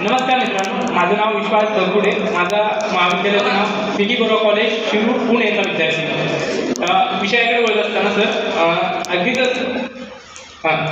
नमस्कार मित्रांनो, माझं नाव विश्वास तरकुडे. माझा महाविद्यालयाचं नाव सिटी बोरा कॉलेज शिरूर पुणेचा विद्यार्थी. विषयाकडे वळत असताना सर अगदीच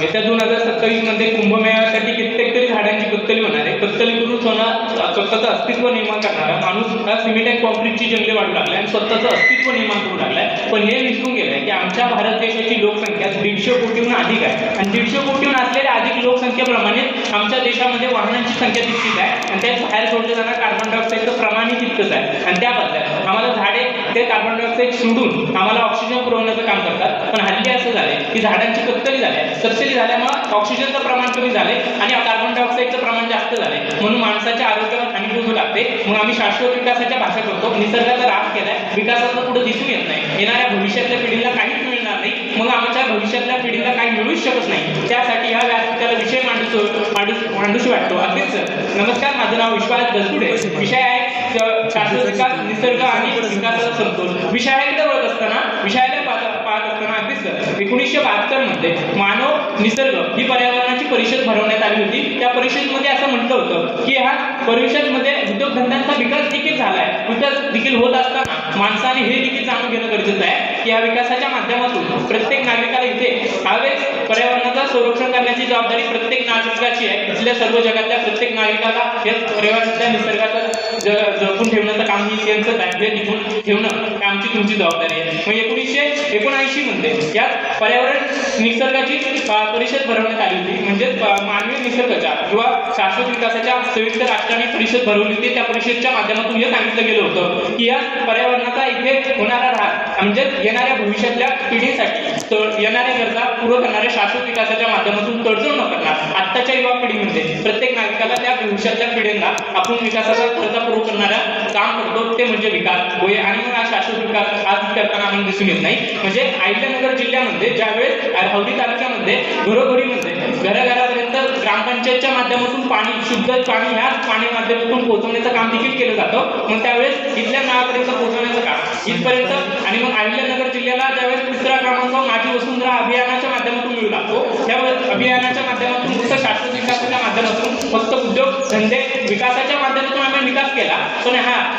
येत्या 2027 मध्ये कुंभमेळ्यासाठी कित्येक तरी झाडांची कत्तली होणार आहे. कत्तली करून स्वतःचं अस्तित्व निर्माण करणारा माणूस हा सिमेंट अँड कॉन्क्रीटची जंगले वाढू लागला आणि स्वतःचं अस्तित्व निर्माण करू लागलाय. पण हे विसरून गेलंय की आमच्या भारत देशाची लोकसंख्या 150 कोटीहून अधिक आहे आणि 150 कोटीहून असलेल्या अधिक लोकसंख्येप्रमाणे आमच्या देशामध्ये वाहनांची संख्या तितकीच आहे आणि त्यात बाहेर सोडलं जाणारं कार्बन डायऑक्साईडचं प्रमाणही तितकंच आहे. आणि त्याबद्दल आम्हाला झाडे ते कार्बन डायऑक्साईड सोडून आम्हाला ऑक्सिजन पुरवण्याचं काम करतात. पण हल्ली असं झालंय की झाडांची कत्तली झाल्यामुळे ऑक्सिजनचं प्रमाण कमी झाले आणि कार्बन डायऑक्साईडचं प्रमाण जास्त झाले. म्हणून माणसाच्या आरोग्यावर हानी पोहोचू लागते. मग आम्ही शाश्वत विकासाच्या भाषा करतो, निसर्गाचा ऱ्हास केलाय, विकासाचं पुढे दिसून येत नाही. येणाऱ्या भविष्यातल्या पिढीला काहीच मिळणार नाही. मग आमच्या भविष्यातल्या पिढीला काही मिळूच शकत नाही. त्यासाठी ह्या व्यासपीठाला विषय मांडूशी वाटतो. अगदीच नमस्कार, माझं नाव विश्वास दसगुडे. विषय आहे शाश्वत विकास, निसर्ग आणि विकासाचा समतोल. विषयाकडे वळत असताना पाहत असताना अगदीच 1972 मध्ये मानव निसर्ग ही पर्यावरणाची परिषद भरवण्यात आली होती. त्या परिषदेमध्ये असं म्हटलं होतं की ह्या परिषदेमध्ये उद्योगधंद्यांचा विकास देखील झालाय. विकास देखील होत असताना माणसाने हे देखील जाणून घेणं गरजेचं आहे की या विकासाच्या माध्यमातून प्रत्येक नागरिकाला इथे हवेच पर्यावरणाचं संरक्षण करण्याची जबाबदारी प्रत्येक नागरिकाची आहे. इथल्या सर्व जगातल्या प्रत्येक नागरिकाला हे पर्यावरणाच्या निसर्गाचं जपून ठेवण्याचं काम ही त्यांचंच आहे. हे टिकून ठेवणं आमची तुमची जबाबदारी आहे. मग 1979 मध्ये यात पर्यावरण निसर्गाची परिषद भरवण्यात आली होती. म्हणजे मानवी निसर्गाच्या किंवा शाश्वत विकासाच्या संयुक्त राष्ट्रांनी परिषद भरवली होती. त्या परिषदेच्या माध्यमातून हे सांगितलं गेलं होतं की या पर्यावरणाचा इथे होणारा ऱ्हास म्हणजे येणाऱ्या भविष्यातल्या पिढीसाठी येणाऱ्या गरजा पूर्ण करणाऱ्या शाश्वत विकासाच्या माध्यमातून तडजोड न करणार आत्ताच्या युवा पिढीमध्ये प्रत्येक नागरिकाला त्या भविष्यातल्या पिढींना आपण विकासाचा खर्च पूर्ण करणारा काम करतो ते म्हणजे विकास होय. आणि मग हा शाश्वत विकास आज करताना आम्हाला दिसून येत नाही. म्हणजे अहिल्यानगर जिल्ह्यामध्ये ज्यावेळेस हावडी तालुक्यामध्ये घरोघरीमध्ये घराघरापर्यंत ग्रामपंचायतच्या माध्यमातून पाणी शुद्ध पाणी ह्या पाणी माध्यमातून पोहोचवण्याचं काम देखील केलं जातं. मग त्यावेळेस इथल्या नळापर्यंत पोहोचवण्याचं काम इथपर्यंत आणि मग अहिल्यानगर जिल्ह्याला ज्यावेळेस तिसरा क्रमांक माझी वसुंधरा अभियानाच्या माध्यमातून मिळू लागतो. त्या अभियानाच्या माध्यमातून फक्त शाश्वत विकासाच्या माध्यमातून फक्त उद्योग धंदे विकासाच्या माध्यमातून आम्ही विकास केला. पण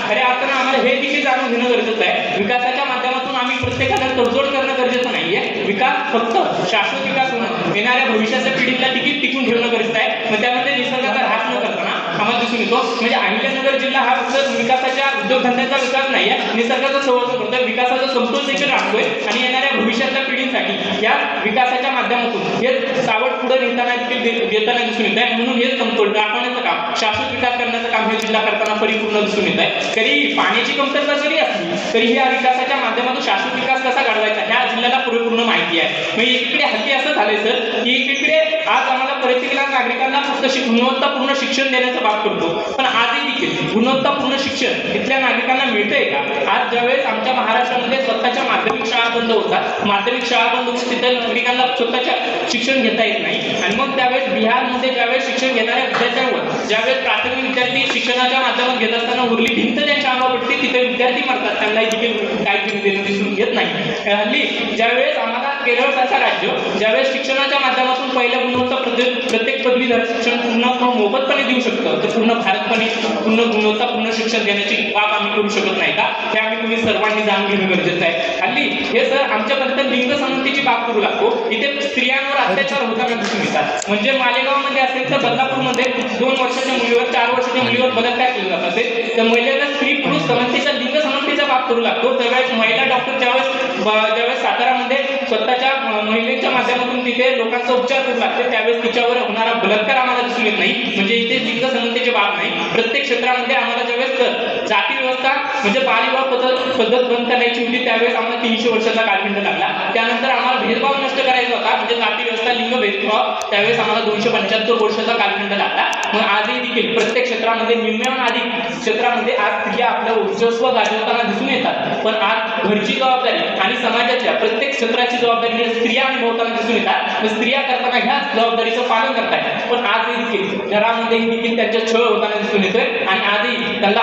खऱ्या अर्थानं आम्हाला हे देखील जाणून घेणं गरजेचं आहे विकासाच्या माध्यमातून आम्ही प्रत्येकाला तडजोड करणं गरजेचं नाहीये. विकास फक्त शाश्वत विकास होणं येणाऱ्या भविष्याच्या पिढीला टिकून ठेवणं गरजेचं आहे. मग त्यामध्ये निसर्गाचा ऱ्हास न करताना आम्हाला दिसून येतो. म्हणजे अहिल्यानगर जिल्हा हा फक्त विकासाच्या उद्योगधंद्याचा विकास नाही आहे, निसर्गाचं संवर्धन करतोय, विकासाचा समतोल देखील राखतोय आणि येणाऱ्या भविष्यातल्या पिढींसाठी या विकासाच्या माध्यमातून हे सावट पुढे देताना दिसून येत आहे. म्हणून हे समतोल राखण्याचं काम शाश्वत विकास करण्याचं काम हे जिल्हा करताना परिपूर्ण दिसून येत आहे. तरी पाण्याची कमतरता जरी असली तरी या विकासाच्या माध्यमातून शाश्वत विकास कसा घडवायचा ह्या जिल्ह्याला पूर्ण माहिती आहे. म्हणजे एकीकडे हल्ली असं झालंय सर की एकीकडे आज आम्हाला प्रत्येक नागरिकांना फक्त गुणवत्तापूर्ण शिक्षण देण्याचा भाग करतो. पण आजही देखील गुणवत्तापूर्ण शिक्षण इथल्या नागरिकांना मिळतंय का? आज ज्यावेळेस आमच्या महाराष्ट्रामध्ये स्वतःच्या माध्यमिक शाळा बंद होतात, माध्यमिक शाळा बंद होऊन तिथल्या नागरिकांना स्वतःच्या शिक्षण घेता येत नाही. आणि मग त्यावेळेस बिहारमध्ये ज्यावेळेस शिक्षण घेणाऱ्या विद्यार्थ्यांवर ज्यावेळेस प्राथमिक विद्यार्थी शिक्षणाच्या माध्यमात घेत असताना उरली भिंत त्यांच्या अंगावर पडते, तिथे विद्यार्थी मरतात, त्यांना देखील काही दिसून येत नाही. हल्ली ज्यावेळेस आम्हाला केरळसारखं राज्य ज्यावेळेस शिक्षणाच्या माध्यमातून पहिल्या गुणवत्ता प्रत्येक पदवीधर शिक्षण पूर्ण मोफतपणे देऊ शकतं, तर पूर्ण भारतपणे पूर्ण गुणवत्तापूर्ण शिक्षण देण्याची बाब आम्ही करू शकत नाही का? हे आम्ही तुम्ही सर्वांनी जाणून घेणं गरजेचं आहे. हल्ली हे सर आमच्यापर्यंत लिंग समतेची बाब करू लागतो. इथे स्त्रियांवर अत्याचार होताना दिसून येतात. म्हणजे मालेगावमध्ये असेल तर बदलापूरमध्ये 2 वर्षाच्या मुलीवर 4 वर्षाच्या मुलीवर बलात्कार केला जात असेल तर महिलेला स्त्री पुरुष समतेच्या लिंग समतेचा बाब करू लागतो. त्यावेळेस महिला डॉक्टर ज्यावेळेस सातारामध्ये स्वतःच्या महिलेच्या माध्यमातून तिथे लोकांचा उपचार करू लागते त्यावेळेस तिच्यावर होणारा बलात्कार आम्हाला दिसून येत नाही. म्हणजे इथे लिंग समतेची बाब नाही. प्रत्येक क्षेत्रामध्ये आम्हाला ज्यावेळेस जाती व्यवस्था म्हणजे बालविवाह पद्धत बंद करायची होती त्यावेळेस आम्हाला 300 वर्षाचा कालखंड लागला. त्यानंतर आम्हाला भेदभाव नष्ट करायचा होता म्हणजे जाती व्यवस्था लिंग भेदभाव त्यावेळेस आम्हाला 275 वर्षाचा कालखंड लागला. मग आजही देखील प्रत्येक क्षेत्रामध्ये निम्म्याहून अधिक क्षेत्रामध्ये आज स्त्रिया आपलं वर्चस्व गाजवताना दिसून येतात. पण आज घरची जबाबदारी आणि समाजाच्या प्रत्येक क्षेत्राची जबाबदारी स्त्रिया अनुभवताना दिसून येतात. स्त्रिया करताना ह्या जबाबदारीचं पालन करतात. पण आजही देखील घरामध्येही देखील त्यांच्या छळ होताना दिसून येतोय आणि आजही त्यांना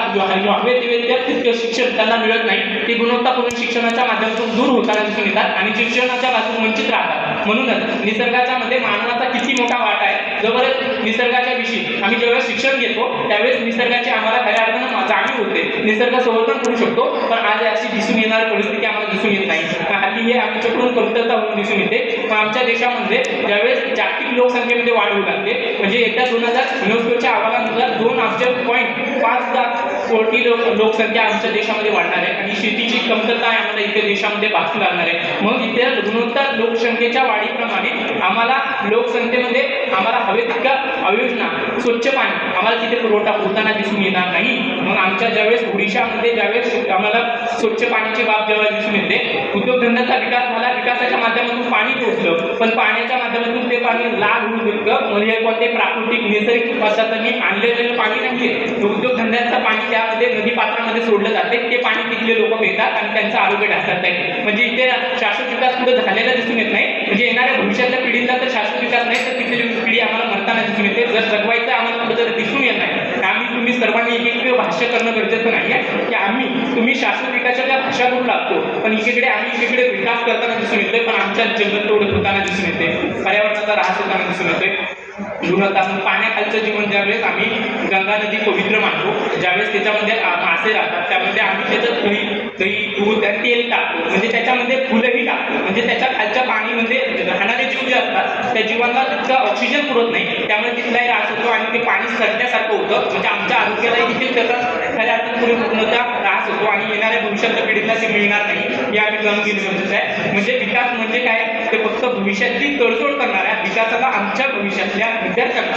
हवे तितकं शिक्षण त्यांना मिळत नाही. ते गुणवत्तापूर्ण शिक्षणाच्या माध्यमातून दूर होताना दिसून येतात आणि शिक्षणाच्या बाजून वंचित राहतात. म्हणूनच निसर्गाच्या मध्ये मानवाचा किती मोठा वाटा आहे. जवळच निसर्गाच्या विषयी आम्ही जेव्हा शिक्षण घेतो त्यावेळेस निसर्गाची आम्हाला खऱ्या अर्थानं जाणीव होते, निसर्ग संवर्धन करू शकतो. पण आज अशी दिसून येणारी परिस्थिती आम्हाला दिसून येत नाही. हल्ली हे आमच्याकडून कमतरता होऊन दिसून येते. पण आमच्या देशामध्ये ज्यावेळेस जागतिक लोकसंख्येमध्ये वाढ होऊ लागते, म्हणजे येत्या 2000 युनेस्कोच्या अहवालानुसार 2,5 कोटी लोकसंख्या आमच्या देशामध्ये वाढणार आहे आणि शेतीची कमतरता आम्हाला इथे देशामध्ये भासू लागणार आहे. मग इथे गुणवत्ता लोकसंख्येच्या वाढीप्रमाणे आम्हाला लोकसंख्येमध्ये आम्हाला हवे तितका योजना स्वच्छ पाणी आम्हाला तिथे पुरवठा होताना दिसून येणार नाही. मग आमच्या ज्यावेळेस ओडिशामध्ये ज्यावेळेस आम्हाला स्वच्छ पाण्याची बाब जेव्हा दिसून येते, उद्योगधंद्याचा विकास झाला, विकासाच्या माध्यमातून पाणी पोहोचलं, पण पाण्याच्या माध्यमातून ते पाणी लाल होऊन गेलं. म्हणजे कोणते प्राकृतिक नैसर्गिक पद्धतीने आणलेलं पाणी नाहीये, उद्योगधंद्याचं पाणी त्यामध्ये नदी पात्रामध्ये सोडलं जाते, ते पाणी तिथले लोक पितात आणि त्यांचं आरोग्य ढासळत आहे. म्हणजे इथे शाश्वत विकास कुठे झालेला दिसून येत नाही. म्हणजे येणाऱ्या भविष्यातल्या पिढीला तर शाश्वत विकास नाही, तर तिथली पिढी आम्हाला मरताना दिसून येते. जर जगवायचं आम्हाला कुठं जर दिसून येत नाही, आम्ही तुम्ही सर्वांनी एक भाष्य करणं गरजेचं नाही आहे की आम्ही तुम्ही शाश्वत विकासाच्या भाषा करू लागतो, पण एकीकडे आम्ही एकीकडे विकास करताना दिसून येतोय, पण आमच्या जंगलतोड होताना दिसून येते, पर्यावरणाचा ऱ्हास होताना दिसून येतोय. गुणवत्ता पाण्याखालचं जीवन ज्यावेळेस आम्ही गंगा नदी पवित्र मानतो, ज्यावेळेस त्याच्यामध्ये मासे राहतात, त्यामध्ये आम्ही त्याच्यात दही दूध आणि तेल टाकतो, म्हणजे त्याच्यामध्ये फुलंही टाकतो. म्हणजे त्याच्या खालच्या पाणीमध्ये राहणारे जीव जे असतात त्या जीवांना तितका ऑक्सिजन पुरत नाही, त्यामुळे तिथलाही ऱ्हास होतो आणि ते पाणी सडल्यासारखं होतं. म्हणजे आमच्या आरोग्यालाही देखील त्याचा खऱ्या अर्थात पूर्णतः ऱ्हास होतो आणि येणाऱ्या भविष्यातल्या पिढीला ते मिळणार नाही, हे आम्ही जाणून घेणं गरजेचं आहे. म्हणजे विकास म्हणजे काय, ते फक्त भविष्यातली तडजोड करणाऱ्या विकासाला आमच्या भविष्यातल्या विद्यार्थ्यांना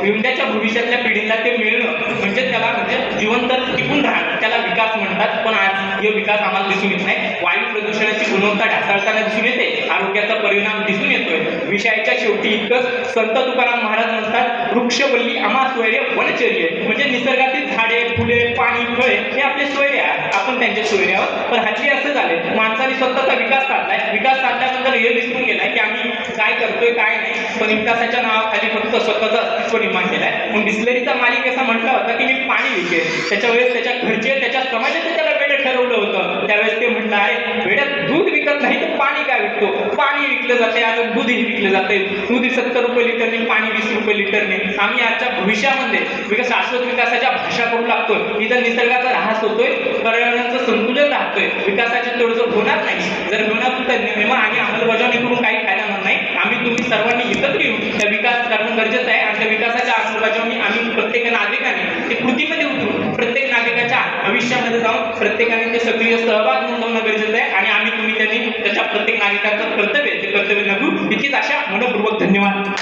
उद्याच्या भविष्यातल्या पिढीला ते मिळणं म्हणजे त्याला म्हणजे जिवंत टिकून राहणं, त्याला विकास म्हणतात. पण आज हे विकास आम्हाला दिसून येत नाही. वायू प्रदूषणाची गुणवत्ता ढासळताना दिसून येते, आरोग्याचा परिणाम दिसून येतोय. विषयाच्या शेवटी इतकंच संत तुकाराम महाराज म्हणतात, वृक्षवल्ली आम्हा सोयरे वनचर्य, म्हणजे निसर्गातील झाडे फुले पाणी फळे हे आपले सोयरे आहेत, आपण त्यांचे सोयरे आहोत. पण हल्ली असं झालंय, माणसाने स्वतःचा विकास साधलाय, विकास साधल्यानंतर हे दिसून गेलाय की आम्ही काय करतोय काय नाही, पण विकासाच्या नावाखाली फक्त स्वतःचं अस्तित्व निर्माण केलंय. मग बिस्लरीचा मालिक असा म्हटला होता की मी पाणी विकेल, त्याच्या वेळेस त्याच्या घरचे त्याच्या समाजाने त्याला वेळ ठरवलं होतं. त्यावेळेस ते म्हणलं, अरे वेळात दूध विकत नाही तर पाणी काय विकतो, पाणी विकलं जाते, आज दूधही विकलं जाते, दूध 70 रुपये लिटरने, पाणी 20 रुपये लिटरने. आम्ही आजच्या भविष्यामध्ये शाश्वत विकासाच्या भाषा करू लागतोय, इथं निसर्गाचा ऱ्हास होतोय, पर्यावरणाचं संतुलन राहतोय, विकासाची तडजोड होणार नाही. जर होणार तर नियम आणि अंमलबजावणी करून काही फायदा होणार नाही. आम्ही तुम्ही सर्वांनी एकत्र येऊन त्या विकास करणं गरजेचं आहे आणि त्या विकासाच्या अंमलबजावणी आम्ही प्रत्येक नागरिकाने ते कृतीमध्ये उतरून प्रत्येक नागरिकाच्या आयुष्यामध्ये जाऊन प्रत्येकाने ते सक्रिय सहभाग नोंदवणं गरजेचं आहे आणि आम्ही तुम्ही त्यांनी त्याच्या प्रत्येक नागरिकाचं कर्तव्य ते कर्तव्य नकू इतकीच आशा मनपूर्वक धन्यवाद.